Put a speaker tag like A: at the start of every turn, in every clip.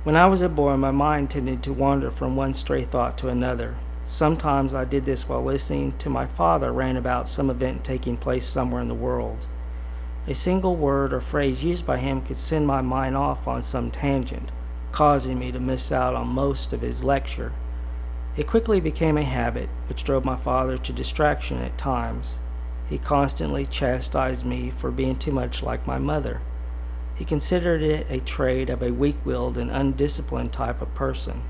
A: When I was a boy, my mind tended to wander from one stray thought to another. Sometimes I did this while listening to my father rant about some event taking place somewhere in the world. A single word or phrase used by him could send my mind off on some tangent, causing me to miss out on most of his lecture. It quickly became a habit, which drove my father to distraction at times. He constantly chastised me for being too much like my mother. He considered it a trait of a weak-willed and undisciplined type of person.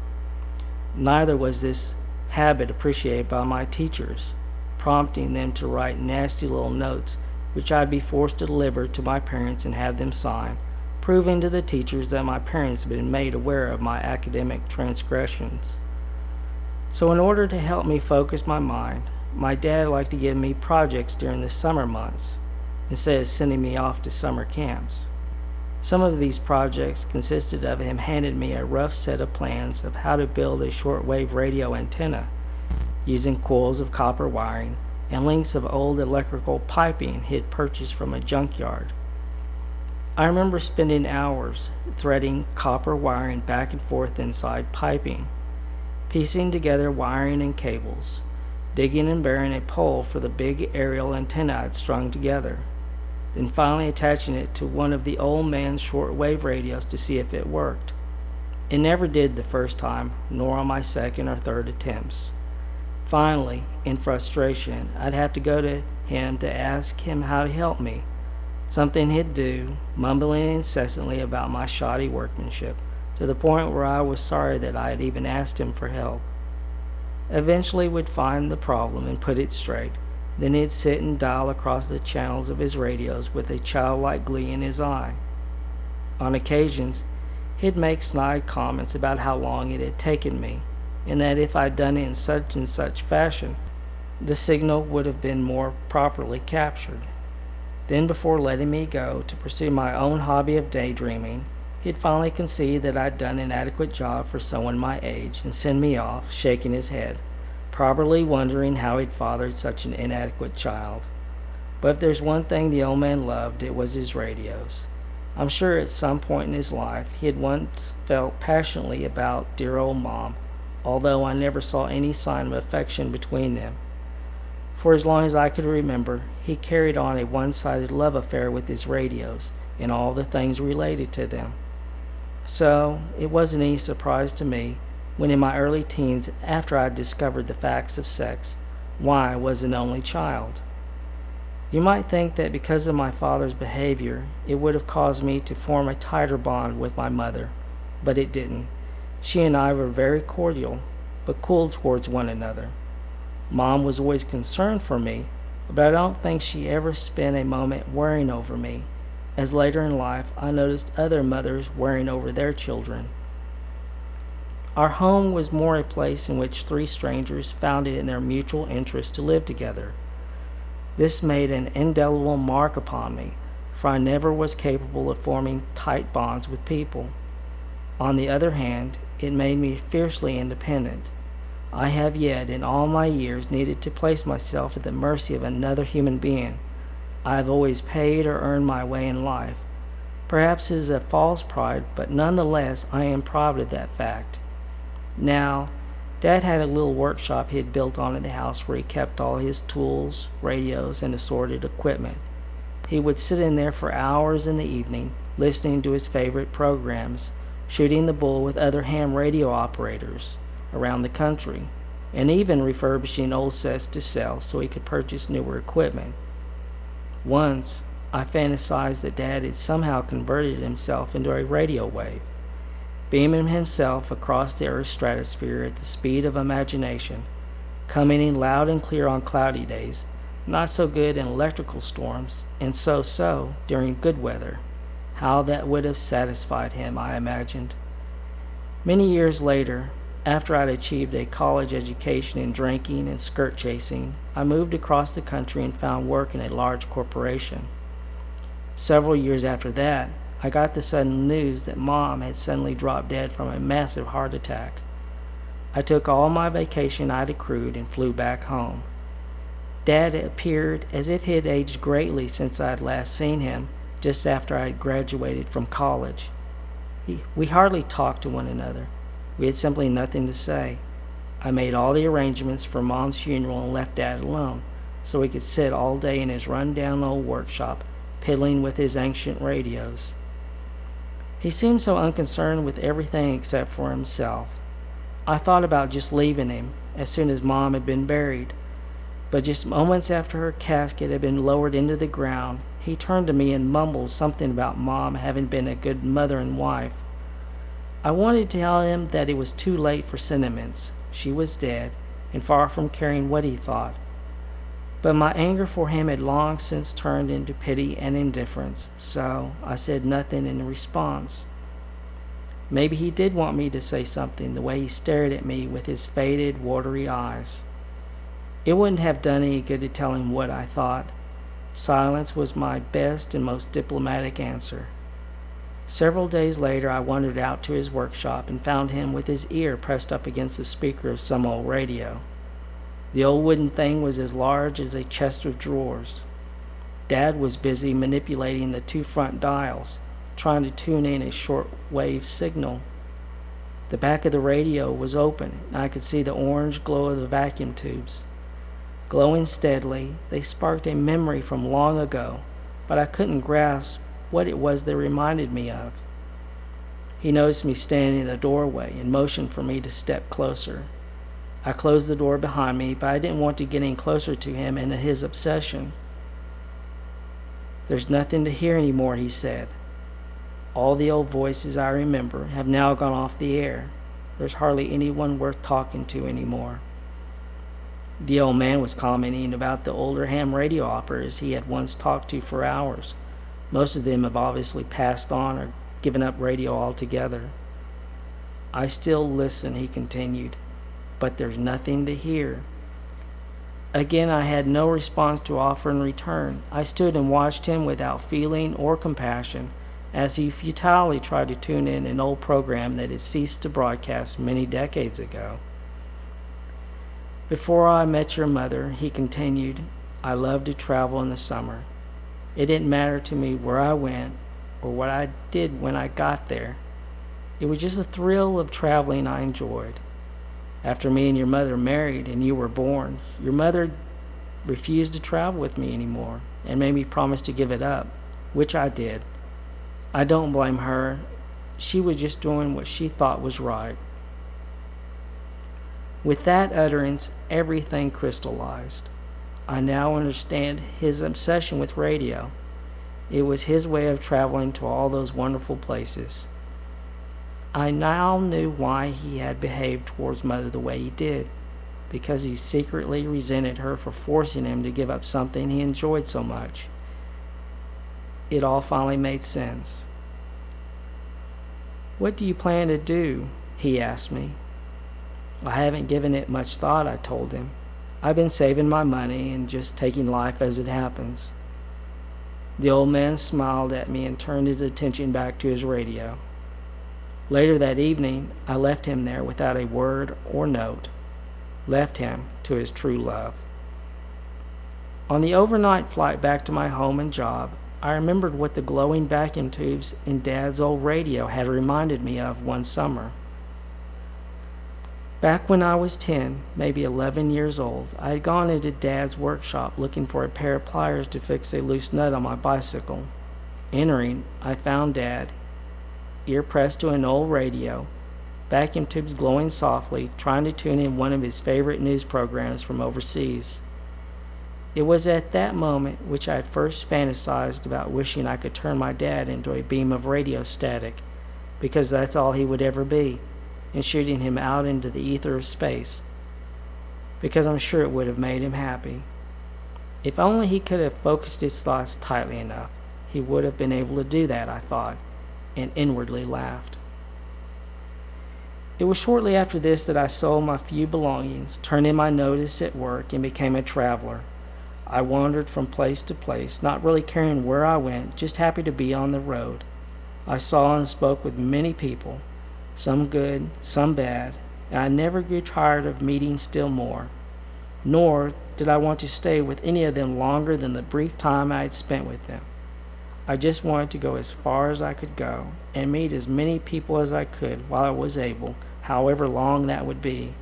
A: Neither was this habit appreciated by my teachers, prompting them to write nasty little notes which I'd be forced to deliver to my parents and have them sign, proving to the teachers that my parents had been made aware of my academic transgressions. So in order to help me focus my mind, my dad liked to give me projects during the summer months, instead of sending me off to summer camps. Some of these projects consisted of him handing me a rough set of plans of how to build a shortwave radio antenna, using coils of copper wiring and lengths of old electrical piping he had purchased from a junkyard. I remember spending hours threading copper wiring back and forth inside piping, piecing together wiring and cables, digging and burying a pole for the big aerial antenna I'd strung together, then finally attaching it to one of the old man's shortwave radios to see if it worked. It never did the first time, nor on my second or third attempts. Finally, in frustration, I'd have to go to him to ask him how to help me, something he'd do, mumbling incessantly about my shoddy workmanship, to the point where I was sorry that I had even asked him for help. Eventually we'd find the problem and put it straight. Then he'd sit and dial across the channels of his radios with a childlike glee in his eye. On occasions, he'd make snide comments about how long it had taken me, and that if I'd done it in such and such fashion, the signal would have been more properly captured. Then, before letting me go to pursue my own hobby of daydreaming, he'd finally concede that I'd done an adequate job for someone my age and send me off, shaking his head, probably wondering how he'd fathered such an inadequate child. But if there's one thing the old man loved, it was his radios. I'm sure at some point in his life he had once felt passionately about dear old Mom, although I never saw any sign of affection between them. For as long as I could remember, he carried on a one-sided love affair with his radios and all the things related to them. So it wasn't any surprise to me when in my early teens, after I discovered the facts of sex, why I was an only child. You might think that because of my father's behavior, it would have caused me to form a tighter bond with my mother, but it didn't. She and I were very cordial, but cool towards one another. Mom was always concerned for me, but I don't think she ever spent a moment worrying over me, as later in life I noticed other mothers worrying over their children. Our home was more a place in which three strangers found it in their mutual interest to live together. This made an indelible mark upon me, for I never was capable of forming tight bonds with people. On the other hand, it made me fiercely independent. I have yet, in all my years, needed to place myself at the mercy of another human being. I have always paid or earned my way in life. Perhaps it is a false pride, but nonetheless I am proud of that fact. Now, Dad had a little workshop he had built onto the house where he kept all his tools, radios, and assorted equipment. He would sit in there for hours in the evening, listening to his favorite programs, shooting the bull with other ham radio operators around the country, and even refurbishing old sets to sell so he could purchase newer equipment. Once, I fantasized that Dad had somehow converted himself into a radio wave, beaming himself across the Earth's stratosphere at the speed of imagination, coming in loud and clear on cloudy days, not so good in electrical storms, and so during good weather. How that would have satisfied him, I imagined. Many years later, after I'd achieved a college education in drinking and skirt chasing, I moved across the country and found work in a large corporation. Several years after that, I got the sudden news that Mom had suddenly dropped dead from a massive heart attack. I took all my vacation I'd accrued and flew back home. Dad appeared as if he had aged greatly since I had last seen him, just after I had graduated from college. We hardly talked to one another. We had simply nothing to say. I made all the arrangements for Mom's funeral and left Dad alone, so he could sit all day in his run-down old workshop, piddling with his ancient radios. He seemed so unconcerned with everything except for himself. I thought about just leaving him as soon as Mom had been buried, but just moments after her casket had been lowered into the ground, he turned to me and mumbled something about Mom having been a good mother and wife. I wanted to tell him that it was too late for sentiments. She was dead, and far from caring what he thought. But my anger for him had long since turned into pity and indifference, so I said nothing in response. Maybe he did want me to say something, the way he stared at me with his faded, watery eyes. It wouldn't have done any good to tell him what I thought. Silence was my best and most diplomatic answer. Several days later, I wandered out to his workshop and found him with his ear pressed up against the speaker of some old radio. The old wooden thing was as large as a chest of drawers. Dad was busy manipulating the two front dials, trying to tune in a short-wave signal. The back of the radio was open, and I could see the orange glow of the vacuum tubes. Glowing steadily, they sparked a memory from long ago, but I couldn't grasp what it was they reminded me of. He noticed me standing in the doorway and motioned for me to step closer. I closed the door behind me, but I didn't want to get any closer to him and his obsession. "There's nothing to hear anymore," he said. "All the old voices I remember have now gone off the air. There's hardly anyone worth talking to anymore." The old man was commenting about the older ham radio operators he had once talked to for hours. Most of them have obviously passed on or given up radio altogether. "I still listen," he continued, "but there's nothing to hear." Again, I had no response to offer in return. I stood and watched him without feeling or compassion as he futilely tried to tune in an old program that had ceased to broadcast many decades ago. "Before I met your mother," he continued, "I loved to travel in the summer. It didn't matter to me where I went or what I did when I got there. It was just the thrill of traveling I enjoyed. After me and your mother married and you were born, your mother refused to travel with me anymore and made me promise to give it up, which I did. I don't blame her. She was just doing what she thought was right." With that utterance, everything crystallized. I now understand his obsession with radio. It was his way of traveling to all those wonderful places. I now knew why he had behaved towards Mother the way he did, because he secretly resented her for forcing him to give up something he enjoyed so much. It all finally made sense. "What do you plan to do?" he asked me. "I haven't given it much thought," I told him. "I've been saving my money and just taking life as it happens." The old man smiled at me and turned his attention back to his radio. Later that evening, I left him there without a word or note, left him to his true love. On the overnight flight back to my home and job, I remembered what the glowing vacuum tubes in Dad's old radio had reminded me of one summer. Back when I was 10, maybe 11 years old, I had gone into Dad's workshop looking for a pair of pliers to fix a loose nut on my bicycle. Entering, I found Dad, ear pressed to an old radio, vacuum tubes glowing softly, trying to tune in one of his favorite news programs from overseas. It was at that moment which I had first fantasized about wishing I could turn my dad into a beam of radio static, because that's all he would ever be, and shooting him out into the ether of space, because I'm sure it would have made him happy. If only he could have focused his thoughts tightly enough, he would have been able to do that, I thought, and inwardly laughed. It was shortly after this that I sold my few belongings, turned in my notice at work, and became a traveler. I wandered from place to place, not really caring where I went, just happy to be on the road. I saw and spoke with many people, some good, some bad, and I never grew tired of meeting still more. Nor did I want to stay with any of them longer than the brief time I had spent with them. I just wanted to go as far as I could go and meet as many people as I could while I was able, however long that would be.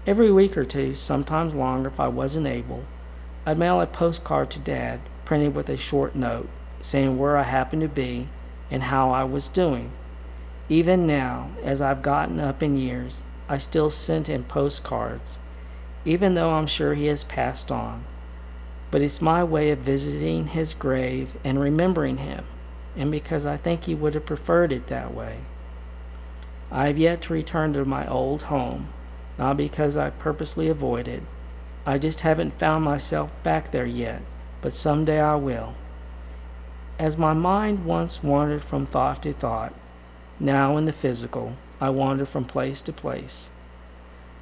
A: Every week or two, sometimes longer if I wasn't able, I'd mail a postcard to Dad, printed with a short note, saying where I happened to be and how I was doing. Even now, as I've gotten up in years, I still send him postcards, even though I'm sure he has passed on. But it's my way of visiting his grave and remembering him, and because I think he would have preferred it that way. I have yet to return to my old home, not because I purposely avoid it. I just haven't found myself back there yet, but someday I will. As my mind once wandered from thought to thought, now in the physical, I wander from place to place.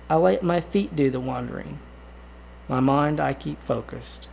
A: I let my feet do the wandering. My mind I keep focused.